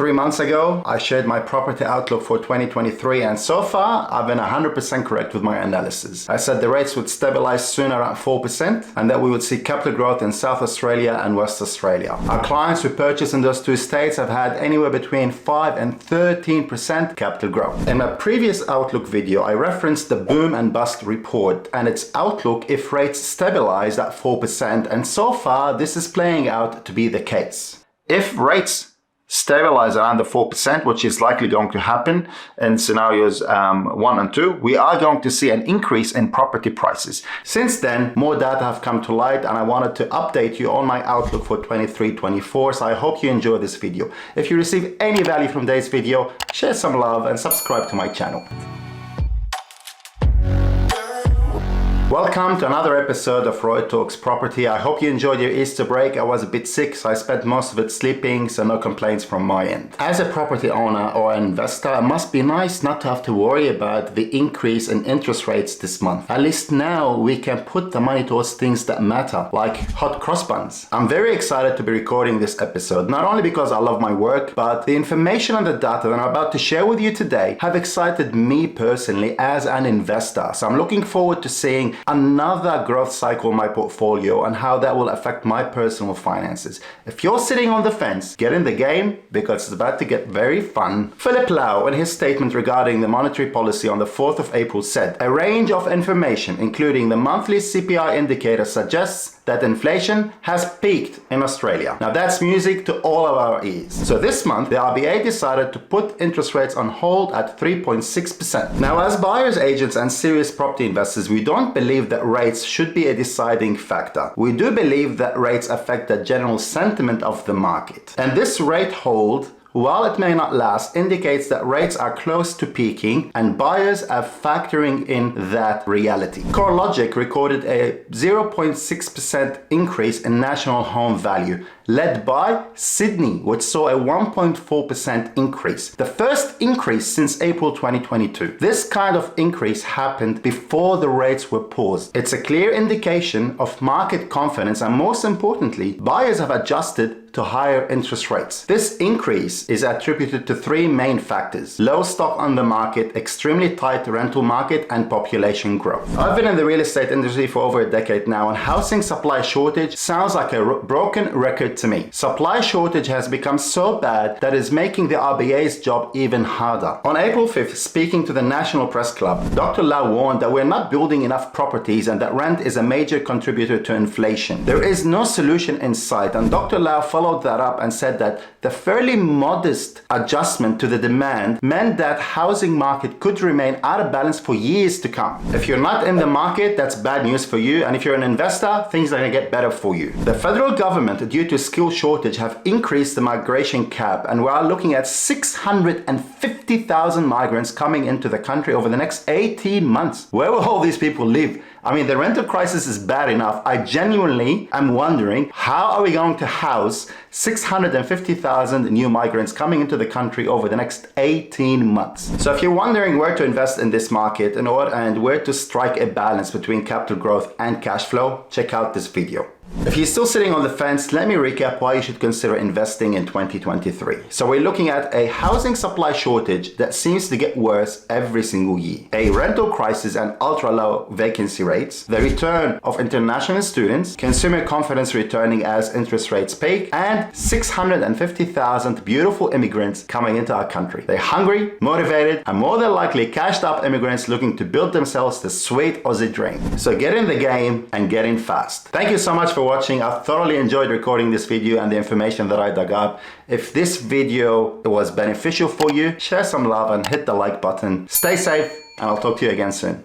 3 months ago, I shared my property outlook for 2023, and so far, I've been 100% correct with my analysis. I said the rates would stabilize soon around 4%, and that we would see capital growth in South Australia and West Australia. Our clients who purchased in those two states have had anywhere between 5 and 13% capital growth. In my previous outlook video, I referenced the boom and bust report and its outlook if rates stabilize at 4%, and so far this is playing out to be the case. If rates stabilize around the 4%, which is likely going to happen in scenarios 1 and 2, we are going to see an increase in property prices. Since then, more data have come to light, and I wanted to update you on my outlook for 23-24, so I hope you enjoy this video. If you receive any value from today's video, share some love and subscribe to my channel. Welcome to another episode of Roy Talks Property. I hope you enjoyed your Easter break. I was a bit sick, so I spent most of it sleeping, so no complaints from my end. As a property owner or investor, it must be nice not to have to worry about the increase in interest rates this month. At least now we can put the money towards things that matter, like hot cross buns. I'm very excited to be recording this episode, not only because I love my work, but the information and the data that I'm about to share with you today have excited me personally as an investor. So I'm looking forward to seeing another growth cycle in my portfolio and how that will affect my personal finances. If you're sitting on the fence, get in the game because it's about to get very fun. Philip Lau, in his statement regarding the monetary policy on the 4th of April, said, "A range of information, including the monthly CPI indicator, suggests that inflation has peaked in Australia." Now that's music to all of our ears. So this month, the RBA decided to put interest rates on hold at 3.6%. Now, as buyers agents and serious property investors, we don't believe that rates should be a deciding factor. We do believe that rates affect the general sentiment of the market. And this rate hold, while it may not last, indicates that rates are close to peaking and buyers are factoring in that reality. CoreLogic recorded a 0.6% increase in national home value, led by Sydney, which saw a 1.4% increase, the first increase since April 2022. This kind of increase happened before the rates were paused. It's a clear indication of market confidence, and most importantly, buyers have adjusted to higher interest rates. This increase is attributed to three main factors: low stock on the market, extremely tight rental market, and population growth. I've been in the real estate industry for over a decade now, and housing supply shortage sounds like a broken record to me. Supply shortage has become so bad that it's making the RBA's job even harder. On April 5th, speaking to the National Press Club, Dr. Lau warned that we're not building enough properties and that rent is a major contributor to inflation. There is no solution in sight, and Dr. Lau followed that up and said that the fairly modest adjustment to the demand meant that housing market could remain out of balance for years to come. If you're not in the market, that's bad news for you, and if you're an investor, things are going to get better for you. The federal government, due to skill shortage, have increased the migration cap, and we are looking at 650,000 migrants coming into the country over the next 18 months. Where will all these people live? I mean, the rental crisis is bad enough. I genuinely am wondering, how are we going to house 650,000 new migrants coming into the country over the next 18 months? So if you're wondering where to invest in this market and where to strike a balance between capital growth and cash flow, check out this video. If you're still sitting on the fence, let me recap why you should consider investing in 2023. So we're looking at a housing supply shortage that seems to get worse every single year, a rental crisis and ultra low vacancy rates, the return of international students, consumer confidence returning as interest rates peak, and 650,000 beautiful immigrants coming into our country. They're hungry, motivated, and more than likely cashed up immigrants looking to build themselves the sweet Aussie dream. So get in the game and get in fast. Thank you so much for watching. I thoroughly enjoyed recording this video and the information that I dug up. If this video was beneficial for you, share some love and hit the like button. Stay safe, and I'll talk to you again soon.